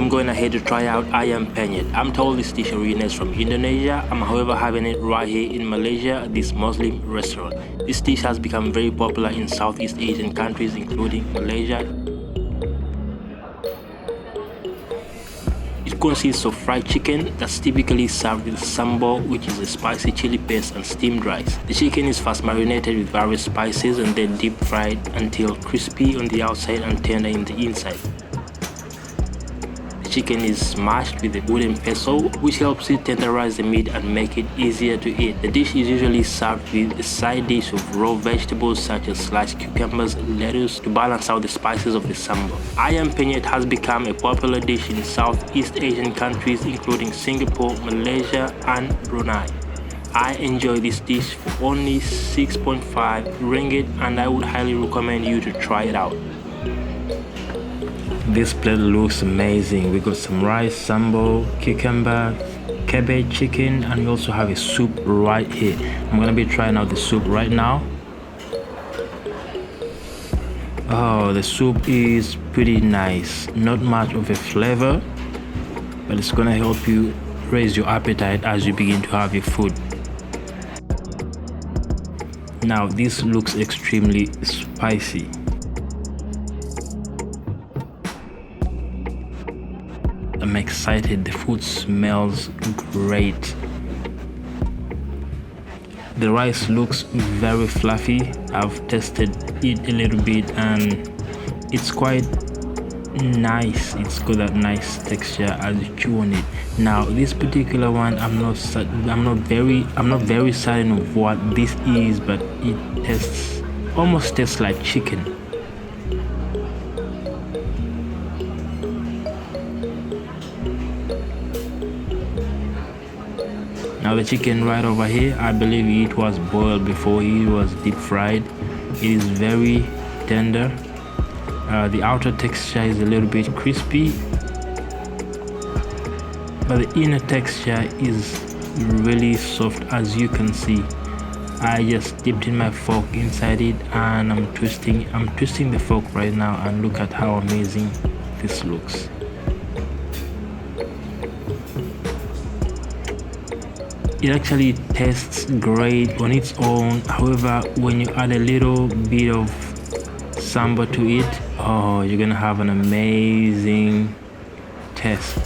I'm going ahead to try out Ayam Penyet. I'm told this dish originates from Indonesia. I'm however having it right here in Malaysia at this Muslim restaurant. This dish has become very popular in Southeast Asian countries including Malaysia. It consists of fried chicken that's typically served with sambal, which is a spicy chili paste, and steamed rice. The chicken is first marinated with various spices and then deep fried until crispy on the outside and tender in the inside. The chicken is smashed with a wooden pestle, which helps it tenderize the meat and make it easier to eat. The dish is usually served with a side dish of raw vegetables such as sliced cucumbers and lettuce to balance out the spices of the sambal. Ayam Penyet has become a popular dish in Southeast Asian countries including Singapore, Malaysia and Brunei. I enjoy this dish for only 6.5 ringgit and I would highly recommend you to try it out. This plate looks amazing. We got some rice, sambal, cucumber, cabbage, chicken, and we also have a soup right here. I'm gonna be trying out the soup right now. Oh, the soup is pretty nice. Not much of a flavor, but it's gonna help you raise your appetite as you begin to have your food. Now this looks extremely spicy. I'm excited. The food smells great. The rice looks very fluffy. I've tasted it a little bit and it's quite nice. It's got that nice texture as you chew on it. Now this particular one, I'm not very certain of what this is, but it almost tastes like chicken. Now the chicken right over here, I believe it was boiled before it was deep fried. It is very tender. The outer texture is a little bit crispy, but the inner texture is really soft, as you can see. I just dipped in my fork inside it and I'm twisting the fork right now, and look at how amazing this looks. It actually tastes great on its own. However, when you add a little bit of sambal to it, oh, you're gonna have an amazing taste.